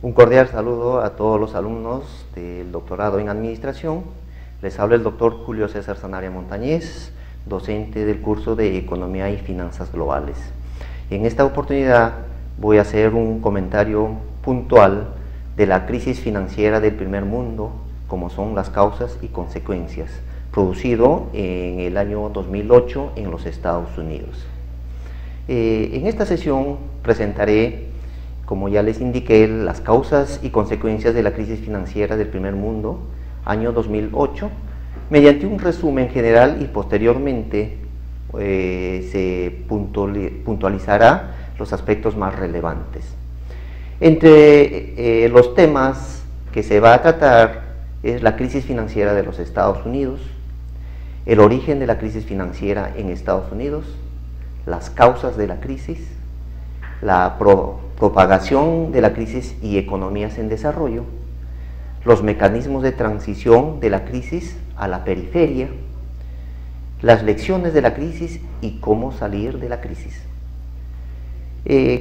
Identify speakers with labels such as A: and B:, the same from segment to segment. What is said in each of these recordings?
A: Un cordial saludo a todos los alumnos del doctorado en Administración. Les habla el doctor Julio César Sanabria Montañez, docente del curso de Economía y Finanzas Globales. En esta oportunidad voy a hacer un comentario puntual de la crisis financiera del primer mundo, como son las causas y consecuencias, producido en el año 2008 en los Estados Unidos. En esta sesión presentaré, como ya les indiqué, las causas y consecuencias de la crisis financiera del primer mundo, año 2008, mediante un resumen general y posteriormente se puntualizará los aspectos más relevantes. Entre los temas que se va a tratar es la crisis financiera de los Estados Unidos, el origen de la crisis financiera en Estados Unidos, las causas de la crisis, la propagación de la crisis y economías en desarrollo, los mecanismos de transición de la crisis a la periferia, las lecciones de la crisis y cómo salir de la crisis.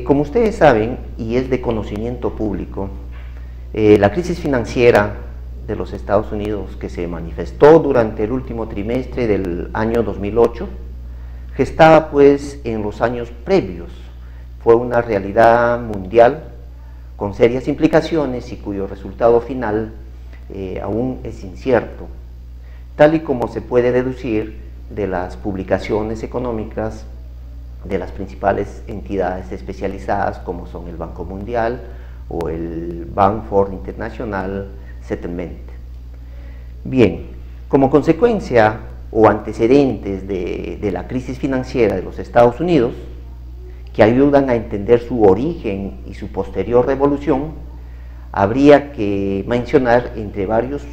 A: Como ustedes saben, y es de conocimiento público, la crisis financiera de los Estados Unidos, que se manifestó durante el último trimestre del año 2008, gestaba pues en los años previos, fue una realidad mundial con serias implicaciones y cuyo resultado final aún es incierto, tal y como se puede deducir de las publicaciones económicas de las principales entidades especializadas como son el Banco Mundial o el Bank for International Settlement. Bien, como consecuencia o antecedentes de la crisis financiera de los Estados Unidos, que ayudan a entender su origen y su posterior revolución, habría que mencionar entre varios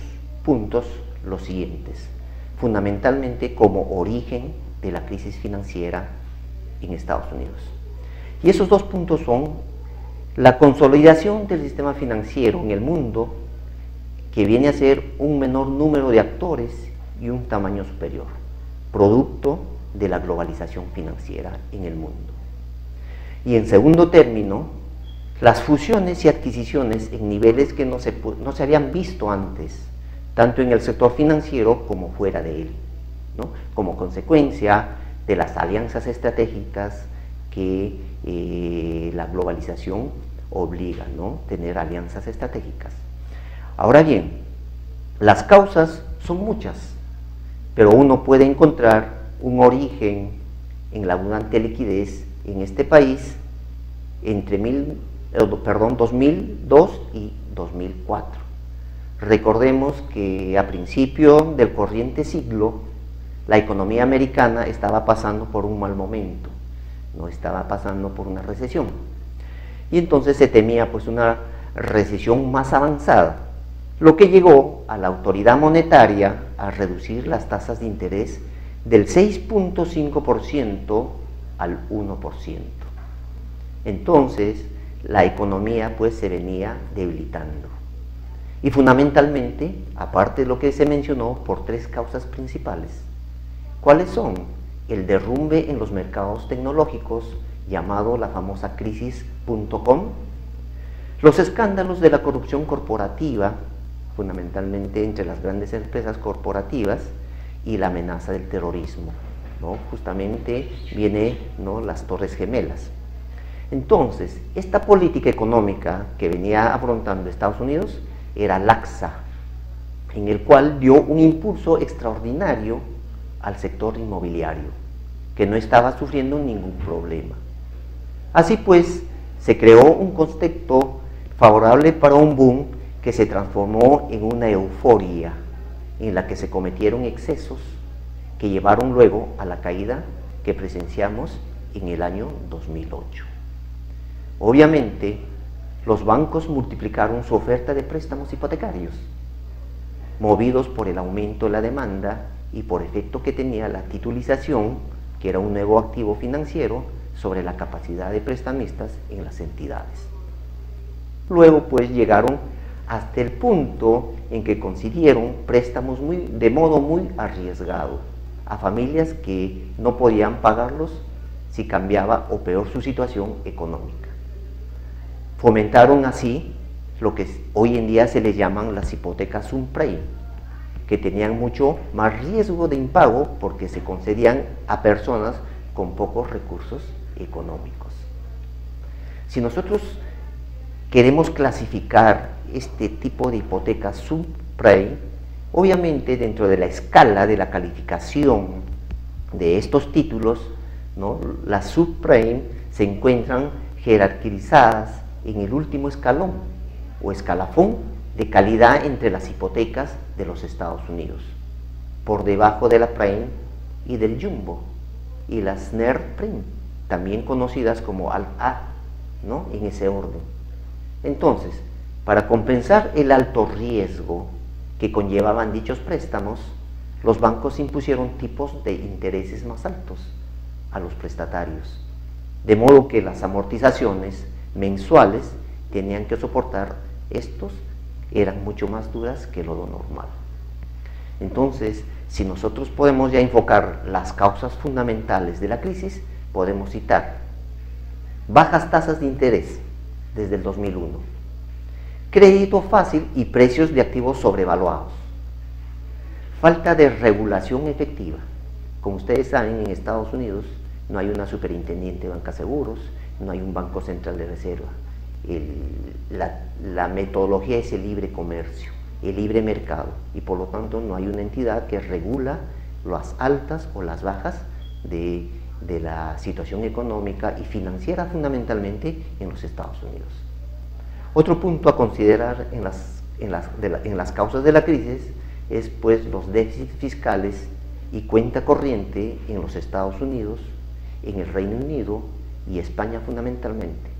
A: puntos los siguientes, fundamentalmente como origen de la crisis financiera en Estados Unidos. Y esos dos puntos son la consolidación del sistema financiero en el mundo, que viene a ser un menor número de actores y un tamaño superior, producto de la globalización financiera en el mundo. Y en segundo término, las fusiones y adquisiciones en niveles que no se habían visto antes, tanto en el sector financiero como fuera de él, ¿no? Como consecuencia de las alianzas estratégicas que la globalización obliga, ¿no? Tener alianzas estratégicas. Ahora bien, las causas son muchas, pero uno puede encontrar un origen en la abundante liquidez en este país entre 2002 y 2004. Recordemos que a principio del corriente siglo la economía americana estaba pasando por un mal momento, no estaba pasando por una recesión, y entonces se temía pues una recesión más avanzada, lo que llegó a la autoridad monetaria a reducir las tasas de interés del 6.5% al 1%. Entonces la economía pues se venía debilitando, y fundamentalmente, aparte de lo que se mencionó, por tres causas principales. ¿Cuáles son? El derrumbe en los mercados tecnológicos, llamado la famosa crisis.com, los escándalos de la corrupción corporativa, fundamentalmente entre las grandes empresas corporativas, y la amenaza del terrorismo, ¿no? Justamente viene, ¿no?, las Torres Gemelas. Entonces, esta política económica que venía afrontando Estados Unidos era laxa, en el cual dio un impulso extraordinario al sector inmobiliario, que no estaba sufriendo ningún problema. Así pues, se creó un contexto favorable para un boom que se transformó en una euforia, en la que se cometieron excesos que llevaron luego a la caída que presenciamos en el año 2008. Obviamente, los bancos multiplicaron su oferta de préstamos hipotecarios, movidos por el aumento de la demanda y por efecto que tenía la titulización, que era un nuevo activo financiero, sobre la capacidad de prestamistas en las entidades. Luego pues llegaron hasta el punto en que concedieron préstamos de modo muy arriesgado a familias que no podían pagarlos si cambiaba o peor su situación económica. Fomentaron así lo que hoy en día se le llaman las hipotecas subprime, que tenían mucho más riesgo de impago porque se concedían a personas con pocos recursos económicos. Si nosotros queremos clasificar este tipo de hipotecas subprime, obviamente dentro de la escala de la calificación de estos títulos, ¿no?, las subprime se encuentran jerarquizadas en el último escalón o escalafón de calidad entre las hipotecas de los Estados Unidos, por debajo de la prime y del jumbo, y las near prime, también conocidas como Alt-A, ¿no?, en ese orden. Entonces, para compensar el alto riesgo que conllevaban dichos préstamos, los bancos impusieron tipos de intereses más altos a los prestatarios, de modo que las amortizaciones mensuales tenían que soportar estos eran mucho más duras que lo normal. Entonces, si nosotros podemos ya enfocar las causas fundamentales de la crisis, podemos citar bajas tasas de interés desde el 2001, crédito fácil y precios de activos sobrevaluados, falta de regulación efectiva. Como ustedes saben, en Estados Unidos no hay una superintendiente de banca seguros, no hay un banco central de reserva. La metodología es el libre comercio, el libre mercado, y por lo tanto no hay una entidad que regula las altas o las bajas de la situación económica y financiera, fundamentalmente en los Estados Unidos. Otro punto a considerar en las causas de la crisis es pues los déficits fiscales y cuenta corriente en los Estados Unidos, en el Reino Unido y España fundamentalmente,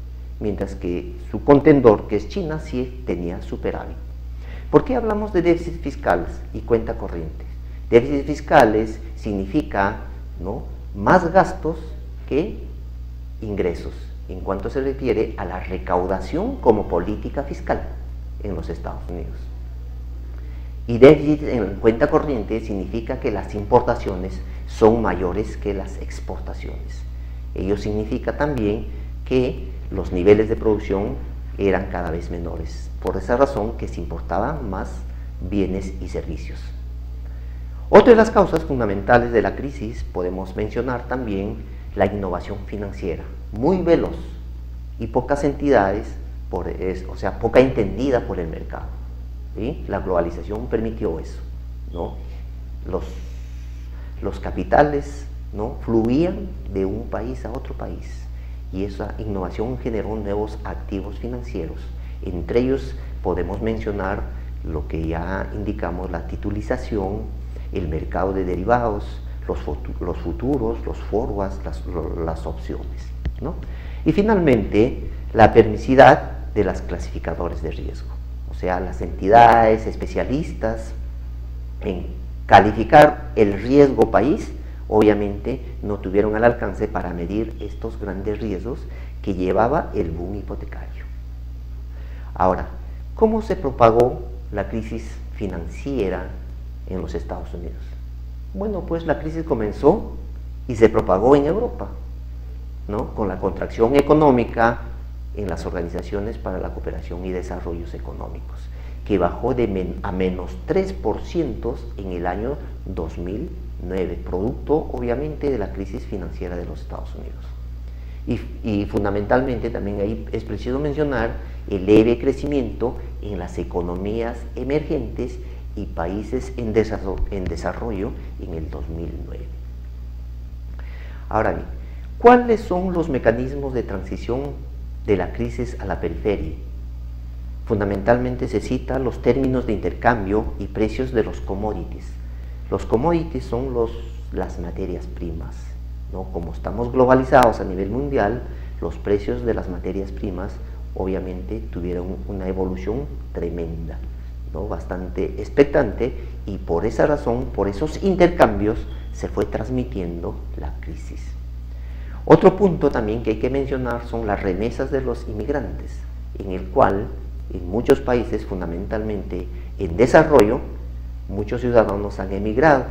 A: mientras que su contendor, que es China, sí tenía superávit. ¿Por qué hablamos de déficits fiscales y cuenta corriente? Déficits fiscales significa, ¿no?, más gastos que ingresos, en cuanto se refiere a la recaudación como política fiscal en los Estados Unidos. Y déficit en cuenta corriente significa que las importaciones son mayores que las exportaciones. Ello significa también que los niveles de producción eran cada vez menores, por esa razón que se importaban más bienes y servicios. Otra de las causas fundamentales de la crisis podemos mencionar también la innovación financiera, muy veloz y pocas entidades, o sea, poca entendida por el mercado. ¿Sí? La globalización permitió eso, ¿no? Los capitales, ¿no?, fluían de un país a otro país, y esa innovación generó nuevos activos financieros. Entre ellos podemos mencionar lo que ya indicamos, la titulización, el mercado de derivados, los futuros, los forwards, las opciones, ¿no? Y finalmente, la permisividad de las clasificadores de riesgo, o sea, las entidades especialistas en calificar el riesgo país, obviamente no tuvieron al alcance para medir estos grandes riesgos que llevaba el boom hipotecario. Ahora, ¿cómo se propagó la crisis financiera en los Estados Unidos? Bueno, pues la crisis comenzó y se propagó en Europa, ¿no?, con la contracción económica en las organizaciones para la cooperación y desarrollos económicos, que bajó a menos 3% en el año 2009, producto obviamente de la crisis financiera de los Estados Unidos. Y fundamentalmente también ahí es preciso mencionar el leve crecimiento en las economías emergentes y países en desarrollo en el 2009. Ahora bien, ¿cuáles son los mecanismos de transición de la crisis a la periferia? Fundamentalmente se citan los términos de intercambio y precios de los commodities. Los commodities son las materias primas, ¿no? Como estamos globalizados a nivel mundial, los precios de las materias primas obviamente tuvieron una evolución tremenda, ¿no?, bastante expectante, y por esa razón, por esos intercambios, se fue transmitiendo la crisis. Otro punto también que hay que mencionar son las remesas de los inmigrantes, en el cual en muchos países, fundamentalmente en desarrollo, muchos ciudadanos han emigrado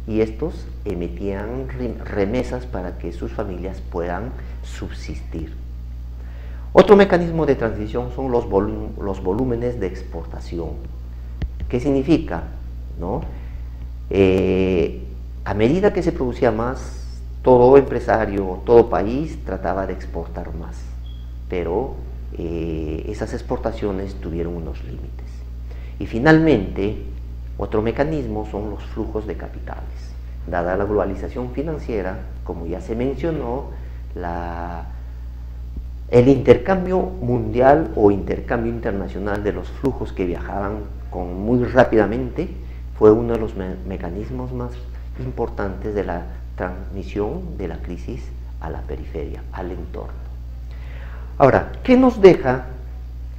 A: y estos emitían remesas para que sus familias puedan subsistir. Otro mecanismo de transición son los volúmenes de exportación. ¿Qué significa? ¿No? A medida que se producía más, todo empresario, todo país trataba de exportar más, pero esas exportaciones tuvieron unos límites. Y finalmente, otro mecanismo son los flujos de capitales. Dada la globalización financiera, como ya se mencionó, el intercambio mundial o intercambio internacional de los flujos que viajaban muy rápidamente fue uno de los mecanismos más importantes de la transmisión de la crisis a la periferia, al entorno. Ahora, ¿qué nos deja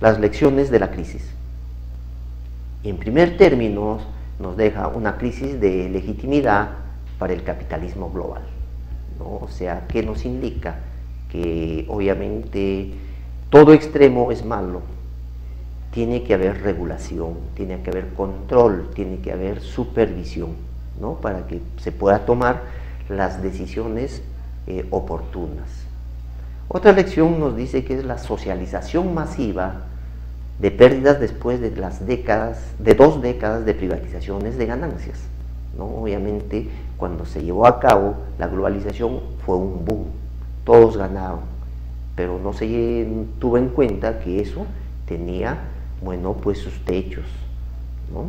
A: las lecciones de la crisis? En primer término, nos deja una crisis de legitimidad para el capitalismo global, ¿no? O sea, ¿qué nos indica? Que obviamente todo extremo es malo, tiene que haber regulación, tiene que haber control, tiene que haber supervisión, ¿no? Para que se pueda tomar las decisiones oportunas. Otra lección nos dice que es la socialización masiva de pérdidas después de de 2 décadas de privatizaciones de ganancias, ¿no? Obviamente, cuando se llevó a cabo la globalización fue un boom, todos ganaron, pero no se tuvo en cuenta que eso tenía, bueno, pues sus techos, ¿no?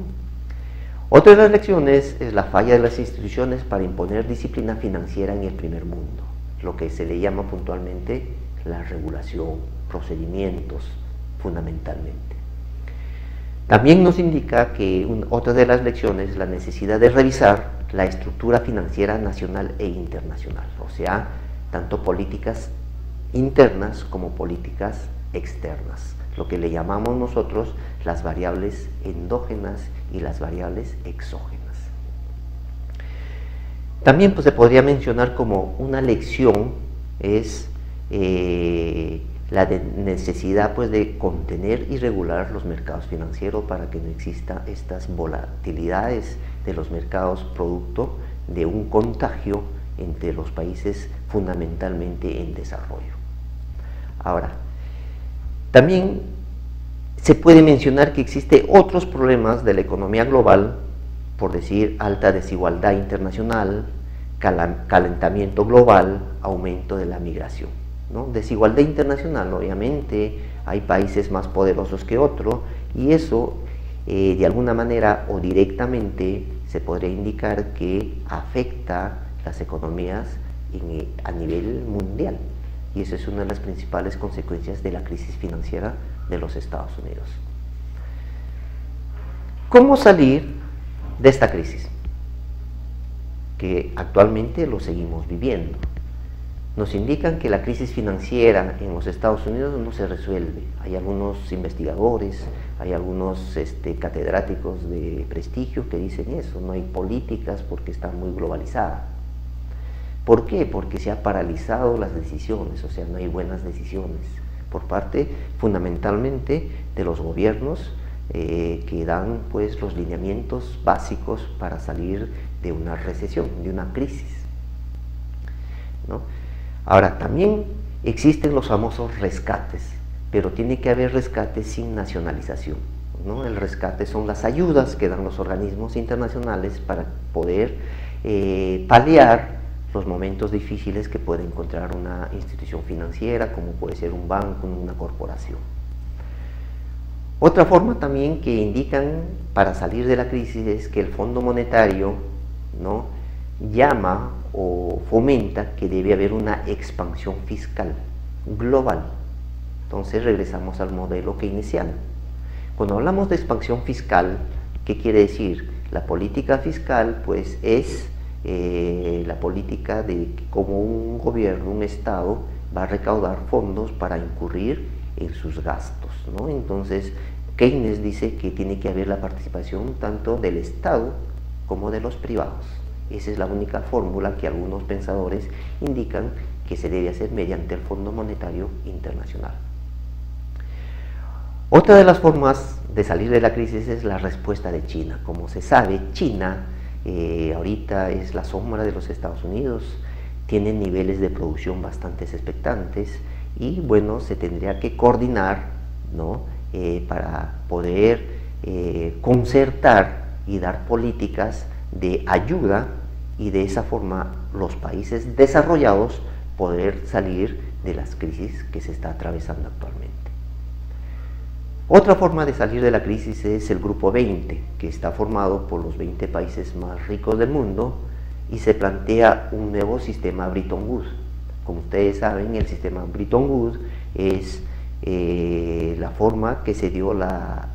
A: Otra de las lecciones es la falla de las instituciones para imponer disciplina financiera en el primer mundo, lo que se le llama puntualmente la regulación, procedimientos, fundamentalmente. También nos indica que otra de las lecciones es la necesidad de revisar la estructura financiera nacional e internacional, o sea, tanto políticas internas como políticas externas, lo que le llamamos nosotros las variables endógenas y las variables exógenas. También pues, se podría mencionar como una lección es la necesidad pues, de contener y regular los mercados financieros para que no exista estas volatilidades de los mercados producto de un contagio entre los países fundamentalmente en desarrollo. Ahora, también se puede mencionar que existen otros problemas de la economía global, por decir alta desigualdad internacional, calentamiento global, aumento de la migración, ¿no? Desigualdad internacional, obviamente, hay países más poderosos que otros, y eso de alguna manera o directamente se podría indicar que afecta las economías a nivel mundial, y esa es una de las principales consecuencias de la crisis financiera de los Estados Unidos. ¿Cómo salir de esta crisis? Que actualmente lo seguimos viviendo. Nos indican que la crisis financiera en los Estados Unidos no se resuelve. Hay algunos investigadores, hay algunos catedráticos de prestigio que dicen eso, no hay políticas porque está muy globalizada. ¿Por qué? Porque se han paralizado las decisiones, o sea, no hay buenas decisiones por parte fundamentalmente de los gobiernos que dan pues los lineamientos básicos para salir de una recesión, de una crisis, ¿no? Ahora, también existen los famosos rescates, pero tiene que haber rescates sin nacionalización, ¿no? El rescate son las ayudas que dan los organismos internacionales para poder paliar los momentos difíciles que puede encontrar una institución financiera, como puede ser un banco, una corporación. Otra forma también que indican para salir de la crisis es que el Fondo Monetario, ¿no?, llama o fomenta que debe haber una expansión fiscal global. Entonces regresamos al modelo keynesiano. Cuando hablamos de expansión fiscal, ¿qué quiere decir? La política fiscal pues es la política de cómo un gobierno, un Estado, va a recaudar fondos para incurrir en sus gastos, ¿no? Entonces, Keynes dice que tiene que haber la participación tanto del Estado como de los privados. Esa es la única fórmula que algunos pensadores indican que se debe hacer mediante el Fondo Monetario Internacional. Otra de las formas de salir de la crisis es la respuesta de China. Como se sabe, China ahorita es la sombra de los Estados Unidos, tiene niveles de producción bastante expectantes y bueno, se tendría que coordinar, ¿no? Para poder concertar y dar políticas de ayuda, y de esa forma los países desarrollados poder salir de las crisis que se está atravesando actualmente. Otra forma de salir de la crisis es el Grupo 20, que está formado por los 20 países más ricos del mundo, y se plantea un nuevo sistema Bretton Woods. Como ustedes saben, el sistema Bretton Woods es la forma que se dio la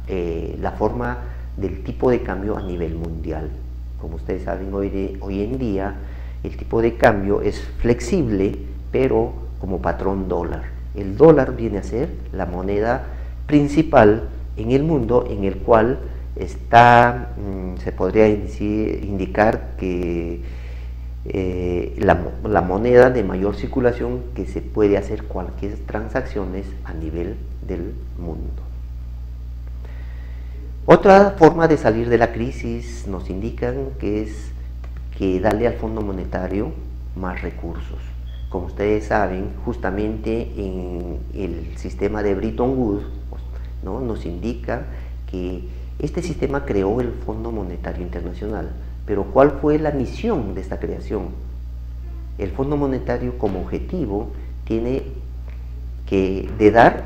A: forma del tipo de cambio a nivel mundial. Como ustedes saben, hoy en día el tipo de cambio es flexible, pero como patrón dólar. El dólar viene a ser la moneda principal en el mundo, en el cual está, se podría indicar que la moneda de mayor circulación, que se puede hacer cualquier transacciones a nivel del mundo. Otra forma de salir de la crisis nos indican que es que darle al Fondo Monetario más recursos. Como ustedes saben, justamente en el sistema de Bretton Woods, ¿no?, nos indica que este sistema creó el Fondo Monetario Internacional. Pero ¿cuál fue la misión de esta creación? El Fondo Monetario como objetivo tiene de dar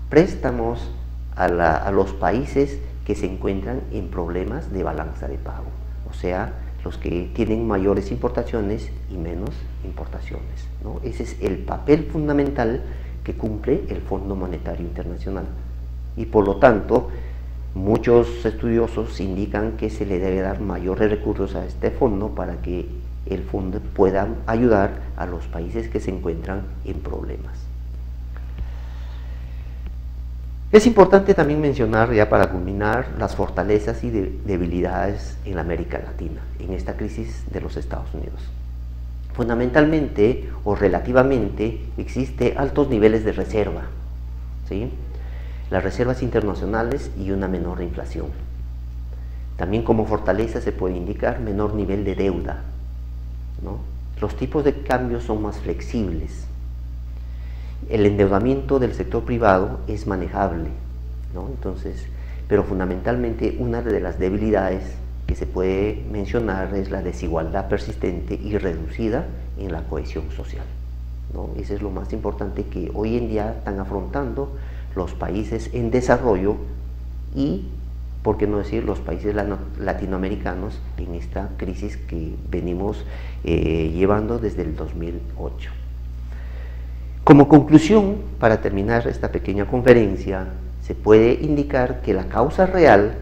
A: préstamos a los países que se encuentran en problemas de balanza de pago, o sea, los que tienen mayores importaciones y menos importaciones, ¿no? Ese es el papel fundamental que cumple el Fondo Monetario Internacional, y por lo tanto muchos estudiosos indican que se le debe dar mayores recursos a este fondo para que el fondo pueda ayudar a los países que se encuentran en problemas. Es importante también mencionar, ya para culminar, las fortalezas y debilidades en América Latina, en esta crisis de los Estados Unidos. Fundamentalmente o relativamente existe altos niveles de reserva, ¿sí?, las reservas internacionales, y una menor inflación. También como fortaleza se puede indicar menor nivel de deuda, ¿no? Los tipos de cambio son más flexibles. El endeudamiento del sector privado es manejable, ¿no? Entonces, pero fundamentalmente una de las debilidades que se puede mencionar es la desigualdad persistente y reducida en la cohesión social, ¿no? Eso es lo más importante que hoy en día están afrontando los países en desarrollo y, por qué no decir, los países latinoamericanos en esta crisis que venimos llevando desde el 2008. Como conclusión, para terminar esta pequeña conferencia, se puede indicar que la causa real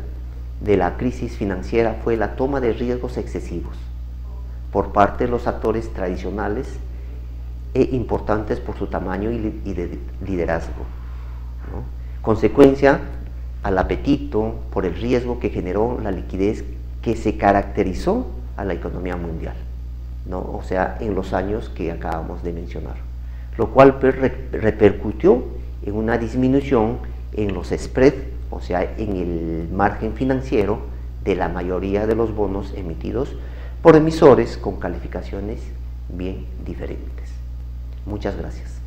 A: de la crisis financiera fue la toma de riesgos excesivos por parte de los actores tradicionales e importantes por su tamaño y de liderazgo, ¿no? Consecuencia al apetito por el riesgo que generó la liquidez que se caracterizó a la economía mundial, ¿no? O sea, en los años que acabamos de mencionar, lo cual repercutió en una disminución en los spreads, o sea, en el margen financiero de la mayoría de los bonos emitidos por emisores con calificaciones bien diferentes. Muchas gracias.